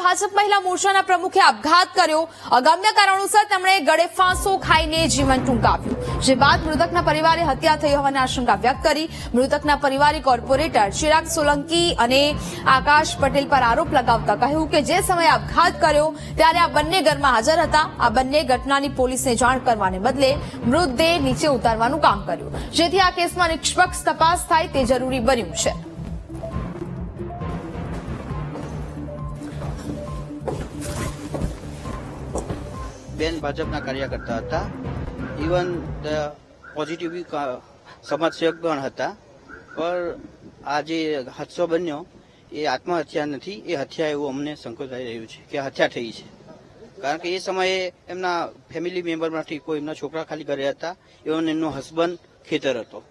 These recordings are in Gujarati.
ભાજપ મહિલા મોરચાના પ્રમુખે આપઘાત કર્યો। અગમ્ય કારણોસર તેમણે ગળે ફાંસો ખાઈને જીવન ટૂંકાવ્યું, જે બાદ મૃતકના પરિવારે હત્યા થઈ હોવાની આશંકા વ્યક્ત કરી। મૃતકના પરિવારે કોર્પોરેટર ચિરાગ સોલંકી અને આકાશ પટેલ પર આરોપ લગાવતા કહ્યું કે જે સમયે આપઘાત કર્યો ત્યારે આ બંને ઘરમાં હાજર હતા। આ બંને ઘટનાની પોલીસને જાણ કરવાને બદલે મૃતદેહ નીચે ઉતારવાનું કામ કર્યું, જેથી આ કેસમાં નિષ્પક્ષ તપાસ થાય તે જરૂરી બન્યું છે। બેન ભાજપના કાર્યકર્તા હતા, ઇવન પોઝિટિવ સમાજસેવક પણ હતા, પણ આ જે હાદસો બન્યો એ આત્મહત્યા નથી, એ હત્યા એવું અમને સંકોચાઈ રહ્યું છે કે હત્યા થઈ છે। કારણ કે એ સમયે એમના ફેમિલી મેમ્બરમાંથી કોઈ એમના છોકરા ખાલી ઘરે હતા, ઇવન એમનો હસબન્ડ ખેતર હતો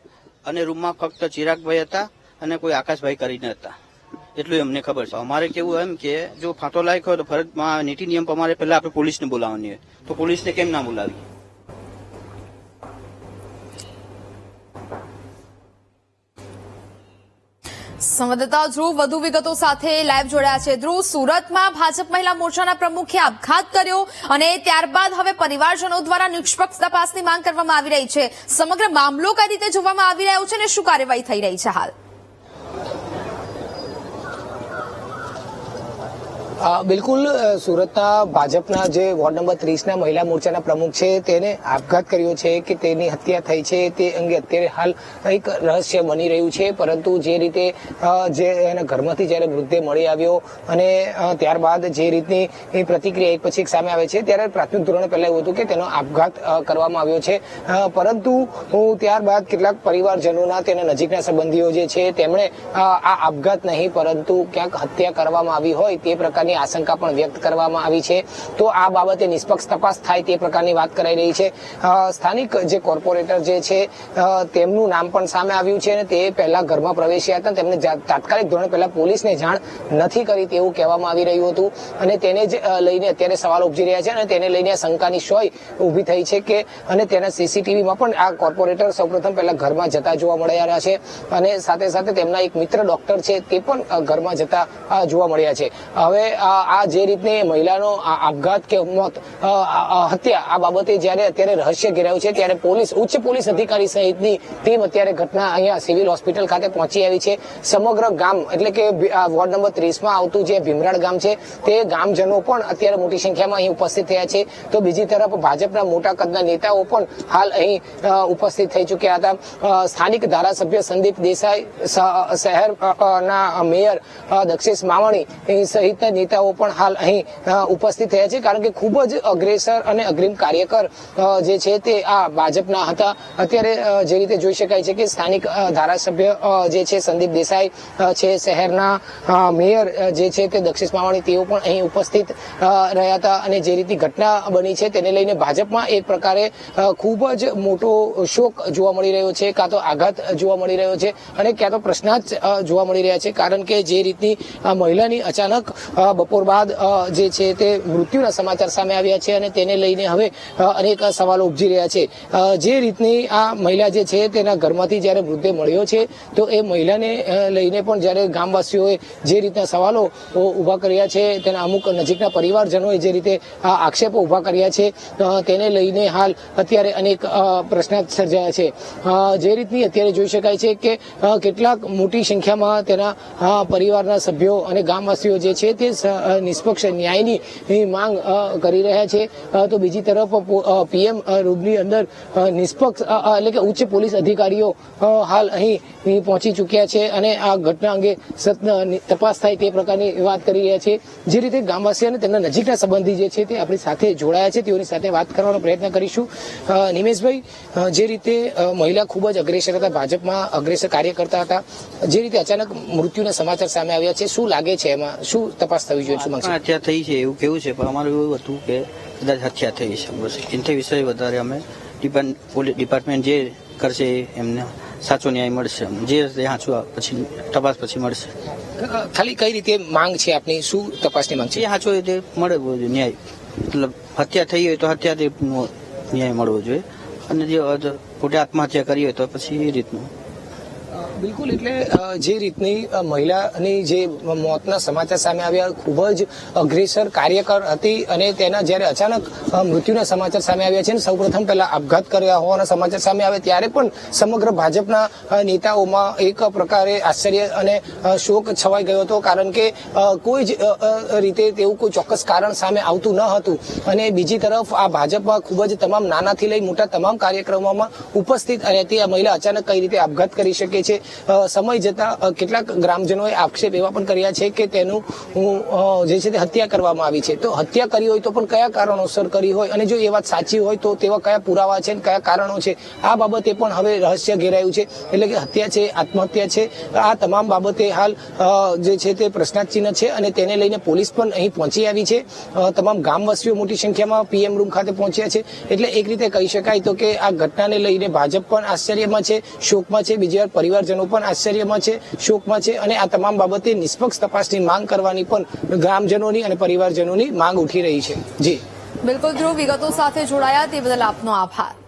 અને રૂમમાં ફક્ત ચિરાગભાઈ હતા અને કોઈ આકાશભાઈ કરીને હતા, એટલું અમને ખબર છે। અમારે કેવું એમ કે જો ફાંટો લાયક હોય તો ફરજમાં નીતિ નિયમ પ્રમાણે પહેલા આપણે પોલીસને બોલાવવાની હોય, તો પોલીસને કેમ ના બોલાવી? સંવાદદાતા ધ્રુવ વધુ વિગતો સાથે લાઈવ જોડાયા છે। ધ્રુવ, સુરતમાં ભાજપ મહિલા મોરચાના પ્રમુખે આપઘાત કર્યો અને ત્યારબાદ હવે પરિવારજનો દ્વારા નિષ્પક્ષ તપાસની માંગ કરવામાં આવી રહી છે। સમગ્ર મામલો કઈ રીતે જોવામાં આવી રહ્યો છે અને શું કાર્યવાહી થઈ રહી છે હાલ? બિલકુલ, સુરતના ભાજપના જે વોર્ડ નંબર 30ના મહિલા મોરચાના પ્રમુખ છે તેને આપઘાત કર્યો છે કે તેની હત્યા થઈ છે તે અંગે અત્યારે હાલ એક રહસ્ય બની રહ્યું છે। પરંતુ જે રીતે જે એના ઘરમાંથી જયારે મૃતદેહ મળી આવ્યો અને ત્યારબાદ જે રીતની પ્રતિક્રિયા એક પછી એક સામે આવે છે, ત્યારે પ્રાથમિક ધોરણે પહેલા એવું હતું કે તેનો આપઘાત કરવામાં આવ્યો છે, પરંતુ ત્યારબાદ કેટલાક પરિવારજનોના તેના નજીકના સંબંધીઓ જે છે તેમણે આ આપઘાત નહીં પરંતુ ક્યાંક હત્યા કરવામાં આવી હોય તે પ્રકારની આશંકા પણ વ્યક્ત કરવામાં આવી છે। તો આ બાબતે નિષ્પક્ષ તપાસ થાય તે પ્રકારની વાત કરાઈ રહી છે। સ્થાનિક જે કોર્પોરેટર જે છે તેમનું નામ પણ સામે આવ્યું છે અને તે પહેલા ઘરમાં પ્રવેશ્યા હતા, તેમને તાત્કાલિક ધોરણે પહેલા પોલીસને જાણ નથી કરી તેવું કહેવામાં આવી રહ્યું હતું અને તેને જ લઈને અત્યારે સવાલો ઉપજી રહ્યા છે અને તેને લઈને શંકાની સોય ઉભી થઈ છે કે અને તેના સીસીટીવીમાં પણ આ કોર્પોરેટર સૌપ્રથમ પહેલા ઘરમાં જતા જોવા મળ્યા છે અને સાથે સાથે તેમના એક મિત્ર ડોક્ટર છે તે પણ ઘરમાં જતા જોવા મળ્યા છે। હવે આ જે રીતની મહિલાનો આપઘાત કે મોત હત્યા આ બાબતે જયારે અત્યારે રહસ્ય ઘેરાયું છે, ત્યારે પોલીસ ઉચ્ચ પોલીસ અધિકારી સહિતની ટીમ અત્યારે ઘટના અહીંયા સિવિલ હોસ્પિટલ ખાતે પહોંચી આવી છે। સમગ્ર ગામ એટલે કે વોર્ડ નંબર 30માં આવતું જે ભીમરાડ ગામ છે તે ગામજનો પણ અત્યારે મોટી સંખ્યામાં અહીં ઉપસ્થિત થયા છે। તો બીજી તરફ ભાજપના મોટા કદના નેતાઓ પણ હાલ અહીં ઉપસ્થિત થઈ ચુક્યા હતા। સ્થાનિક ધારાસભ્ય સંદીપ દેસાઈ, શહેરના મેયર દક્ષેશ માવાણી સહિતના નેતાઓ પણ હાલ અહીં ઉપસ્થિત થયા છે, કારણ કે ખૂબ જ અગ્રેસર અને અગ્રીમ કાર્યકર જે છે તે આ ભાજપના હતા। અત્યારે જે રીતે જોઈ શકાય છે કે સ્થાનિક ધારાસભ્ય જે છે સંદીપ દેસાઈ છે, શહેરના મેયર જે છે તે દક્ષેશ માવાણી તેઓ પણ અહીં ઉપસ્થિત રહ્યા હતા અને જે રીતની ઘટના બની છે તેને લઈને ભાજપમાં એક પ્રકારે ખૂબ જ મોટો શોક જોવા મળી રહ્યો છે, કાં તો આઘાત જોવા મળી રહ્યો છે અને ક્યાં તો પ્રશ્નાર્થ જોવા મળી રહ્યા છે, કારણ કે જે રીતની મહિલાની અચાનક બપોર બાદ જે છે તે મૃત્યુના સમાચાર સામે આવ્યા છે અને તેને લઈને હવે અનેક સવાલો ઉપજી રહ્યા છે। જે રીતની આ મહિલા જે છે તેના ઘરમાંથી જયારે મૃતદેહ મળ્યો છે તો એ મહિલાને લઈને પણ જયારે ગામવાસીઓએ જે રીતના સવાલો ઉભા કર્યા છે, તેના અમુક નજીકના પરિવારજનોએ જે રીતે આક્ષેપો ઉભા કર્યા છે તેને લઈને હાલ અત્યારે અનેક પ્રશ્નાર્થ સર્જાયા છે। જે રીતની અત્યારે જોઈ શકાય છે કે કેટલાક મોટી સંખ્યામાં તેના પરિવારના સભ્યો અને ગામવાસીઓ જે છે તે નિષ્પક્ષ ન્યાયની માંગ કરી રહ્યા છે। તો બીજી તરફ પીએમ રૂમની અંદર નિષ્પક્ષ એટલે કે ઉચ્ચ પોલીસ અધિકારીઓ હાલ અહીં પહોંચી ચૂક્યા છે અને આ ઘટના અંગે તપાસ થાય તે પ્રકારની વાત કરી રહ્યા છે। જે રીતે ગામવાસીઓ અને તેમના નજીકના સંબંધી જે છે તે આપણી સાથે જોડાયા છે, તેઓની સાથે વાત કરવાનો પ્રયત્ન કરીશું। નિમેશભાઈ, જે રીતે મહિલા ખૂબ જ અગ્રેસર હતા, ભાજપમાં અગ્રેસર કાર્યકર્તા હતા, જે રીતે અચાનક મૃત્યુના સમાચાર સામે આવ્યા છે, શું લાગે છે એમાં શું તપાસ થવી જોઈએ? હત્યા થઈ છે એવું કેવું છે, પણ અમારું એવું હતું કે કદાચ હત્યા થઈ છે, બસ એના વિષય વધારે અમે ડિપાર્ટમેન્ટ જે કરશે એમને સાચો ન્યાય મળશે, જે સાચું પછી તપાસ પછી મળશે। ખાલી કઈ રીતે માંગ છે આપની, શું તપાસની માંગ છે? જે સાચો રીતે મળે ન્યાય, મતલબ હત્યા થઈ હોય તો હત્યાથી ન્યાય મળવો જોઈએ અને જે પોતે આત્મહત્યા કરી હોય તો પછી એ રીતનું। બિલકુલ એટલે જે રીતની મહિલાની જે મોતના સમાચાર સામે આવ્યા ખૂબ જ અગ્રેસર કાર્યકર હતી અને તેના જ્યારે અચાનક મૃત્યુના સમાચાર સામે આવ્યા છે અને સૌપ્રથમ પહેલા આપઘાત કર્યા હોવાના સમાચાર સામે આવ્યા ત્યારે પણ સમગ્ર ભાજપના નેતાઓમાં એક પ્રકારે આશ્ચર્ય અને શોક છવાઈ ગયો હતો કારણ કે કોઈ જ રીતે તેવું કોઈ ચોક્કસ કારણ સામે આવતું ન હતું અને બીજી તરફ આ ભાજપમાં ખૂબ જ તમામ નાનાથી લઈ મોટા તમામ કાર્યક્રમોમાં ઉપસ્થિત રહેતી આ મહિલા અચાનક કઈ રીતે આપઘાત કરી શકે છે સમય જતા કેટલાક ગ્રામજનોએ આક્ષેપ એવા પણ કર્યા છે કે તેનું જે છે તે હત્યા કરવામાં આવી છે તો હત્યા કરી હોય તો પણ કયા કારણોસર કરી હોય અને જો એ વાત સાચી હોય તો તેવા કયા પુરાવા છે કયા કારણો છે આ બાબતે પણ હવે રહસ્ય ઘેરાયું છે એટલે કે હત્યા છે આત્મહત્યા છે આ તમામ બાબતે હાલ જે છે તે પ્રશ્નાર્થચિહ્ન છે અને તેને લઈને પોલીસ પણ અહીં પહોંચી આવી છે તમામ ગામવાસીઓ મોટી સંખ્યામાં પીએમ રૂમ ખાતે પહોંચ્યા છે એટલે એક રીતે કહી શકાય તો કે આ ઘટનાને લઈને ભાજપ પણ આશ્ચર્યમાં છે શોકમાં છે બીજી વાર પરિવારજનો પણ આશ્ચર્યમાં છે શોકમાં છે અને આ તમામ બાબતે નિષ્પક્ષ તપાસની માંગ કરવાની પણ ગ્રામજનોની અને પરિવારજનોની માંગ ઉઠી રહી છે જી બિલકુલ ધ્રુવ વિગતો સાથે જોડાયા તે બદલ આપનો આભાર.